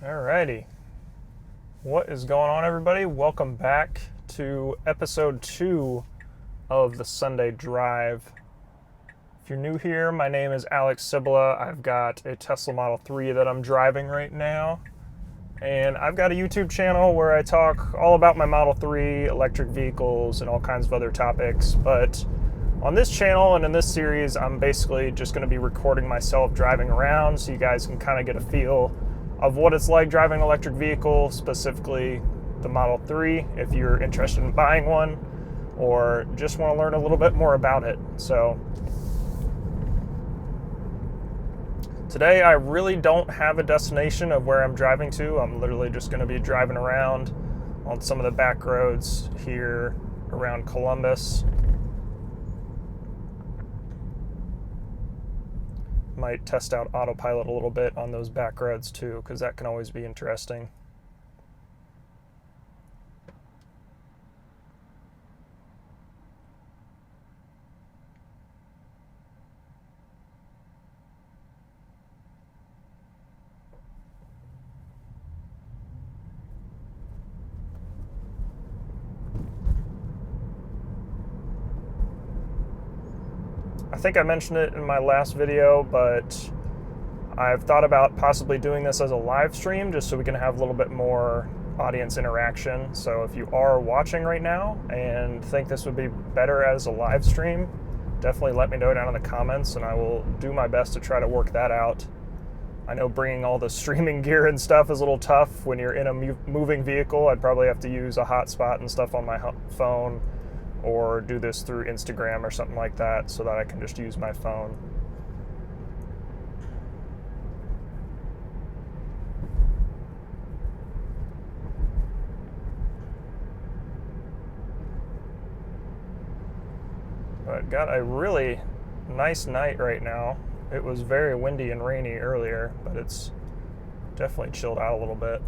Alrighty. What is going on, everybody? Welcome back to episode 2 of the Sunday Drive. If you're new here, my name is Alex Cibla. I've got a Tesla Model 3 that I'm driving right now. And I've got a YouTube channel where I talk all about my Model 3, electric vehicles, and all kinds of other topics. But on this channel and in this series, I'm basically just going to be recording myself driving around so you guys can kind of get a feel of what it's like driving an electric vehicle, specifically the Model 3, if you're interested in buying one or just want to learn a little bit more about it. So today I really don't have a destination of where I'm driving to. I'm literally just going to be driving around on some of the back roads here around Columbus. Might test out Autopilot a little bit on those back roads too, because that can always be interesting. I think I mentioned it in my last video, but I've thought about possibly doing this as a live stream just so we can have a little bit more audience interaction. So if you are watching right now and think this would be better as a live stream, definitely let me know down in the comments and I will do my best to try to work that out. I know bringing all the streaming gear and stuff is a little tough when you're in a moving vehicle. I'd probably have to use a hotspot and stuff on my phone, or do this through Instagram or something like that so that I can just use my phone. But got a really nice night right now. It was very windy and rainy earlier, but it's definitely chilled out a little bit.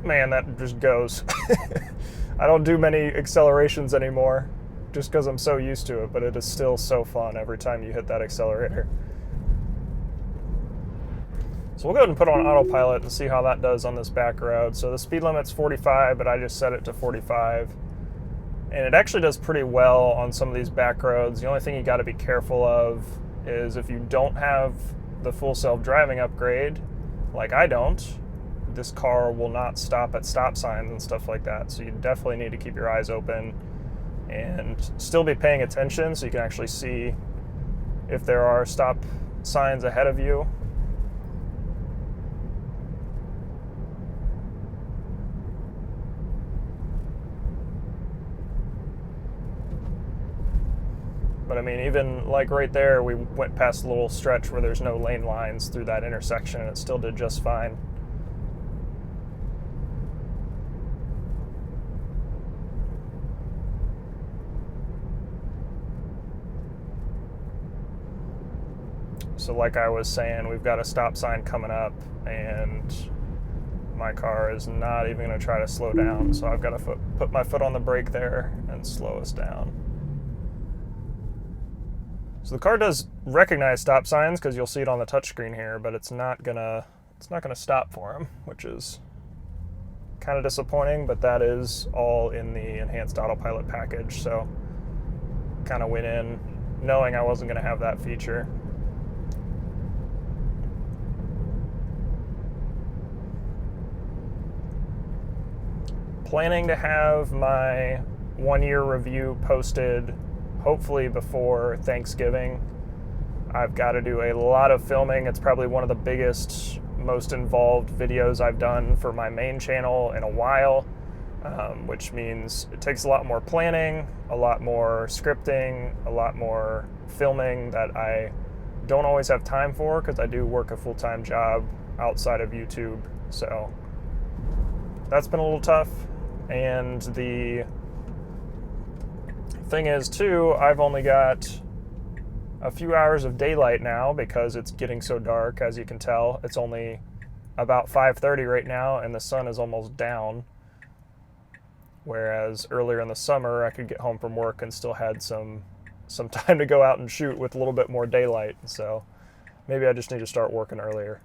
Man, that just goes. I don't do many accelerations anymore just because I'm so used to it, but it is still so fun every time you hit that accelerator. So we'll go ahead and put on autopilot and see how that does on this back road. So the speed limit's 45, but I just set it to 45. And it actually does pretty well on some of these back roads. The only thing you got to be careful of is if you don't have the full self-driving upgrade, like I don't, this car will not stop at stop signs and stuff like that. So you definitely need to keep your eyes open and still be paying attention so you can actually see if there are stop signs ahead of you. But I mean, even like right there, we went past a little stretch where there's no lane lines through that intersection and it still did just fine. So like I was saying, we've got a stop sign coming up and my car is not even going to try to slow down. So I've got to put my foot on the brake there and slow us down. So the car does recognize stop signs because you'll see it on the touchscreen here, but it's not gonna stop for him, which is kind of disappointing, but that is all in the enhanced autopilot package. So kind of went in knowing I wasn't going to have that feature. Planning to have my 1-year review posted hopefully before Thanksgiving. I've got to do a lot of filming. It's probably one of the biggest, most involved videos I've done for my main channel in a while, which means it takes a lot more planning, a lot more scripting, a lot more filming that I don't always have time for because I do work a full-time job outside of YouTube. So that's been a little tough. And the thing is too, I've only got a few hours of daylight now because it's getting so dark. As you can tell, it's only about 5:30 right now, and the sun is almost down. Whereas earlier in the summer, I could get home from work and still had some time to go out and shoot with a little bit more daylight. So maybe I just need to start working earlier.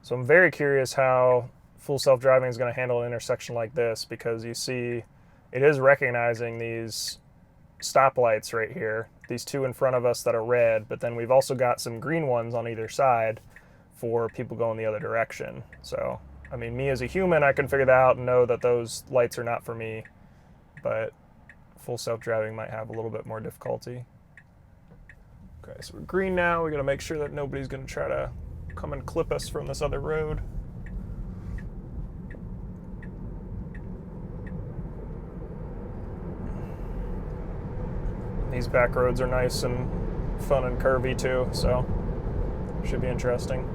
So I'm very curious how full self-driving is going to handle an intersection like this, because you see it is recognizing these stoplights right here, these two in front of us that are red, but then we've also got some green ones on either side for people going the other direction. So, I mean, me as a human, I can figure that out and know that those lights are not for me, but full self-driving might have a little bit more difficulty. Okay, so we're green now. We got to make sure that nobody's going to try to come and clip us from this other road. These back roads are nice and fun and curvy too, so should be interesting.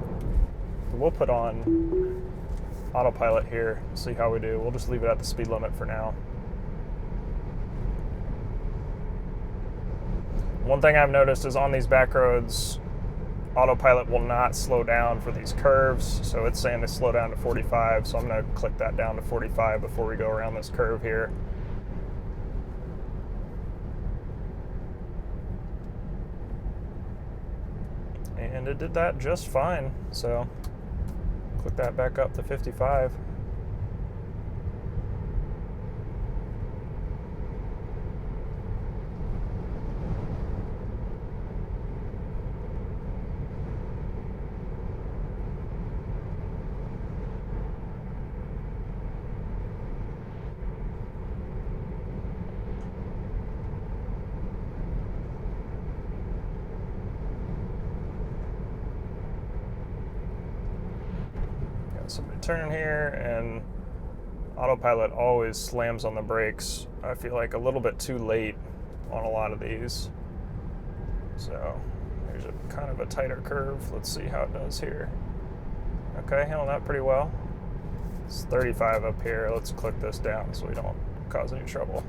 We'll put on autopilot here, see how we do. We'll just leave it at the speed limit for now. One thing I've noticed is on these back roads, autopilot will not slow down for these curves, so it's saying to slow down to 45, so I'm going to click that down to 45 before we go around this curve here. And it did that just fine, so click that back up to 55. Somebody turn here, and autopilot always slams on the brakes. I feel like a little bit too late on a lot of these. So there's a kind of a tighter curve. Let's see how it does here. Okay, handled that pretty well. It's 35 up here. Let's click this down so we don't cause any trouble.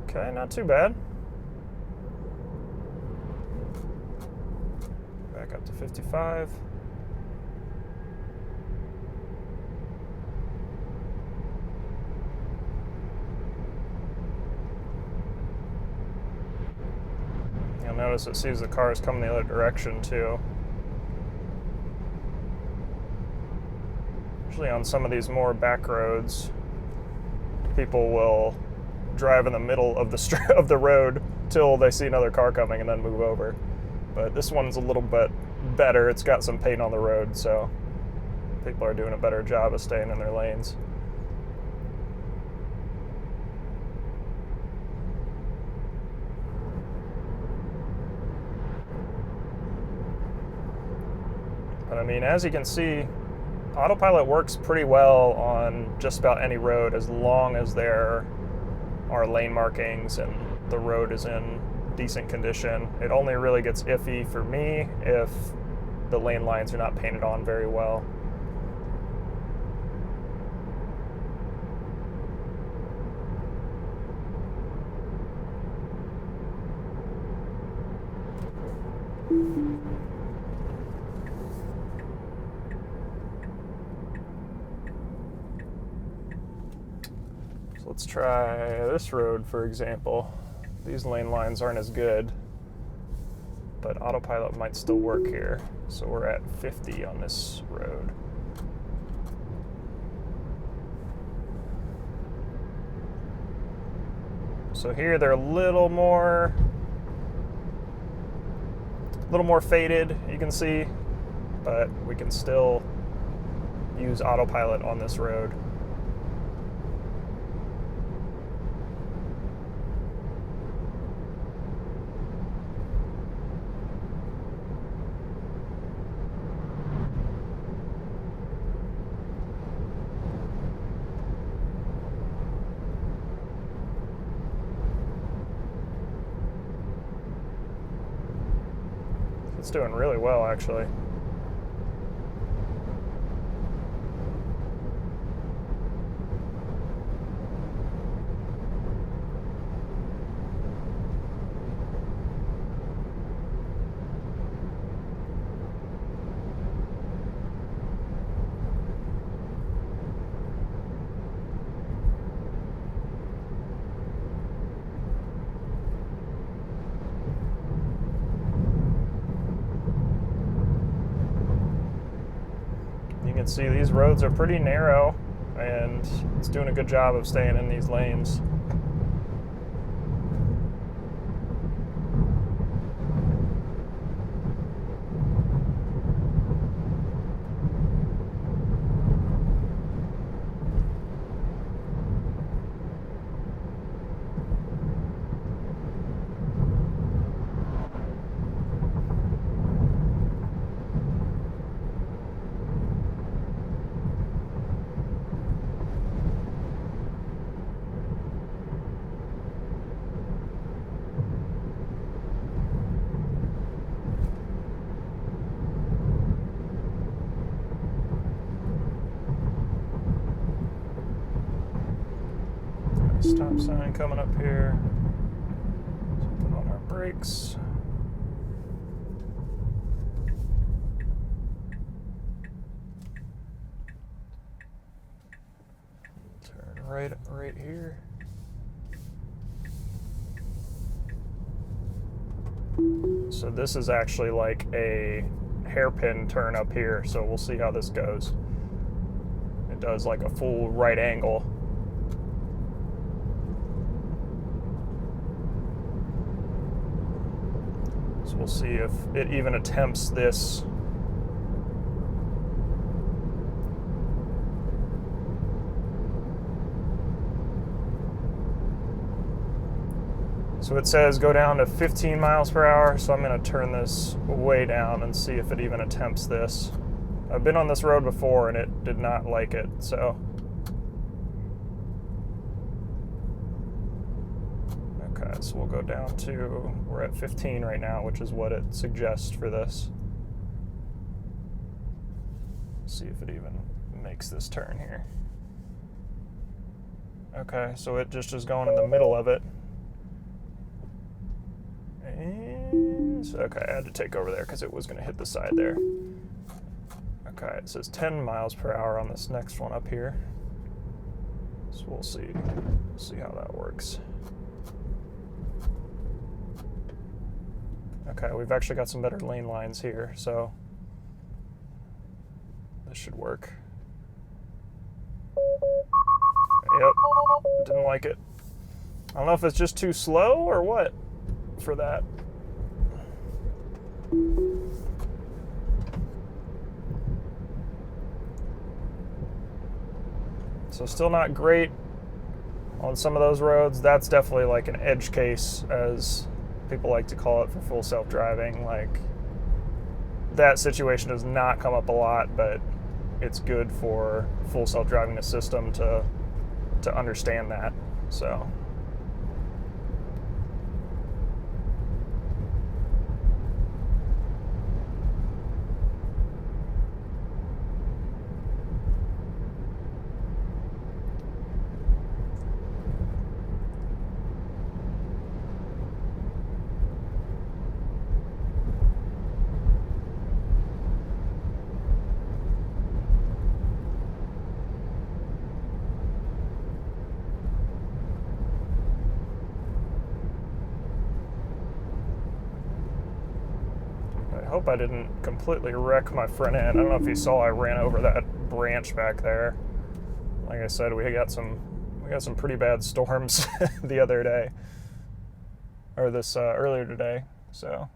Okay, not too bad. Back up to 55. You'll notice it sees the cars coming the other direction too. Usually on some of these more back roads, people will drive in the middle of the road till they see another car coming and then move over. But this one's a little bit better. It's got some paint on the road, so people are doing a better job of staying in their lanes. But I mean, as you can see, autopilot works pretty well on just about any road as long as there are lane markings and the road is in decent condition. It only really gets iffy for me if the lane lines are not painted on very well. So let's try this road, for example. These lane lines aren't as good, but autopilot might still work here. So we're at 50 on this road. So here they're a little more faded, you can see, but we can still use autopilot on this road. It's doing really well, actually. can see, these roads are pretty narrow, and it's doing a good job of staying in these lanes. Stop sign coming up here. So put on our brakes. Turn right here. So this is actually like a hairpin turn up here, so we'll see how this goes. It does like a full right angle. So we'll see if it even attempts this. So it says go down to 15 miles per hour, so I'm going to turn this way down and see if it even attempts this. I've been on this road before and it did not like it, so. Okay, so we'll go down to, we're at 15 right now, which is what it suggests for this. See if it even makes this turn here. Okay, so it just is going in the middle of it. And, okay, I had to take over there because it was going to hit the side there. Okay, it says 10 miles per hour on this next one up here. So we'll see how that works. Okay, we've actually got some better lane lines here, so this should work. Yep, didn't like it. I don't know if it's just too slow or what for that. So still not great on some of those roads. That's definitely like an edge case, as people like to call it, for full self-driving. Like, that situation does not come up a lot, but it's good for full self-driving system to understand that. So I hope I didn't completely wreck my front end. I don't know if you saw, I ran over that branch back there. Like I said, we got some pretty bad storms the other day, or this earlier today. So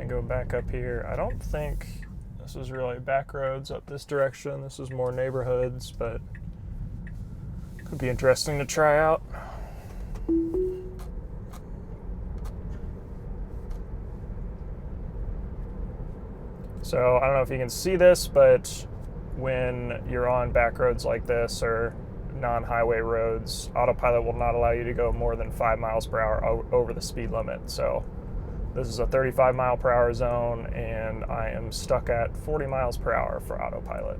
I go back up here, I don't think this is really back roads up this direction. This is more neighborhoods, but could be interesting to try out. So I don't know if you can see this, but when you're on back roads like this or non-highway roads, Autopilot will not allow you to go more than 5 miles per hour over the speed limit. So this is a 35 mile per hour zone, and I am stuck at 40 miles per hour for Autopilot,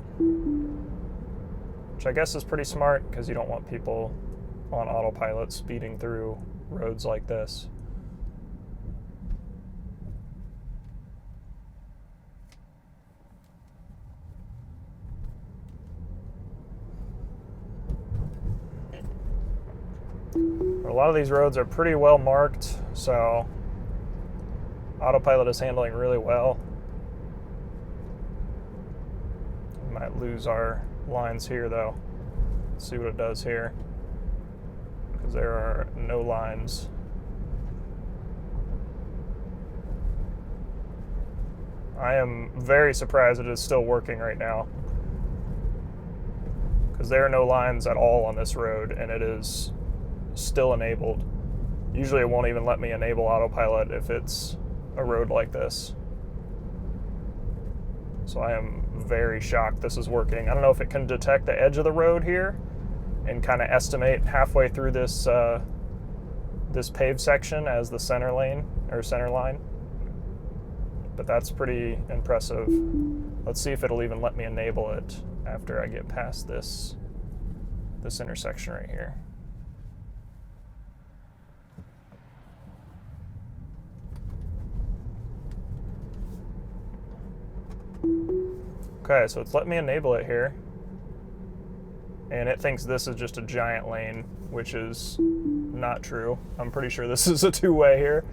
which I guess is pretty smart because you don't want people on Autopilot speeding through roads like this. A lot of these roads are pretty well marked, so Autopilot is handling really well. We might lose our lines here though. Let's see what it does here, because there are no lines. I am very surprised it is still working right now, because there are no lines at all on this road and it is still enabled. Usually it won't even let me enable Autopilot if it's a road like this. So I am very shocked this is working. I don't know if it can detect the edge of the road here and kind of estimate halfway through this this paved section as the center lane or center line, but that's pretty impressive. Let's see if it'll even let me enable it after I get past this intersection right here. Okay, so it's letting me enable it here, and it thinks this is just a giant lane, which is not true. I'm pretty sure this is a two-way here.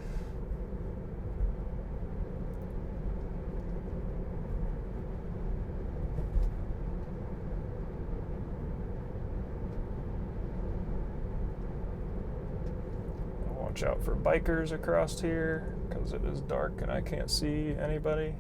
Watch out for bikers across here, because it is dark and I can't see anybody.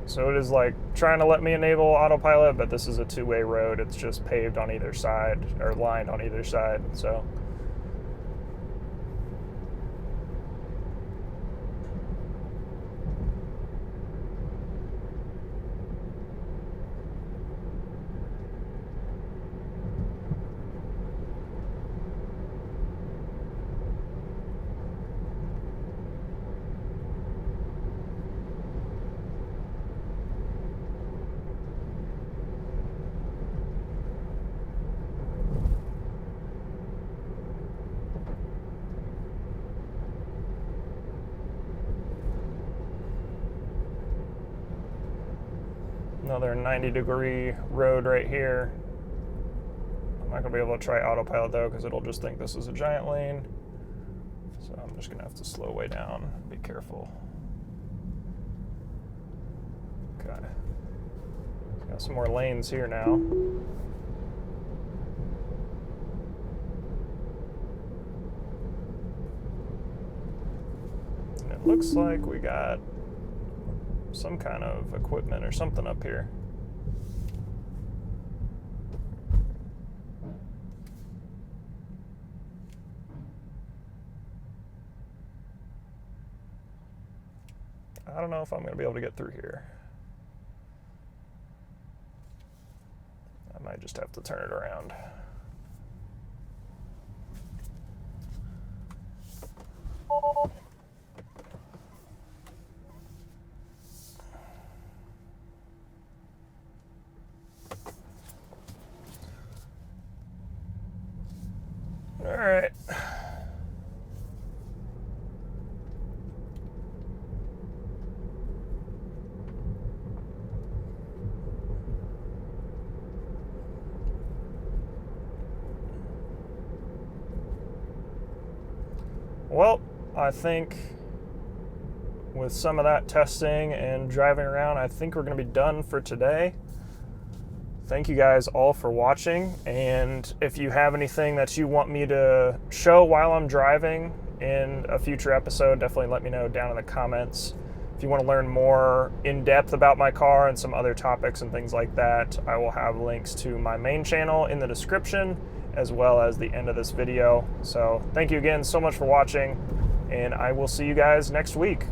So it is like trying to let me enable Autopilot, but this is a two-way road. It's just paved on either side, or lined on either side, so. Another 90-degree road right here. I'm not going to be able to try Autopilot though, because it'll just think this is a giant lane. So I'm just going to have to slow way down. Be careful. Okay. Got some more lanes here now. And it looks like we got some kind of equipment or something up here. I don't know if I'm going to be able to get through here. I might just have to turn it around. All right. Well, I think with some of that testing and driving around, I think we're going to be done for today. thank you guys all for watching. And if you have anything that you want me to show while I'm driving in a future episode, definitely let me know down in the comments. If you want to learn more in depth about my car and some other topics and things like that, I will have links to my main channel in the description as well as the end of this video. So thank you again so much for watching, and I will see you guys next week.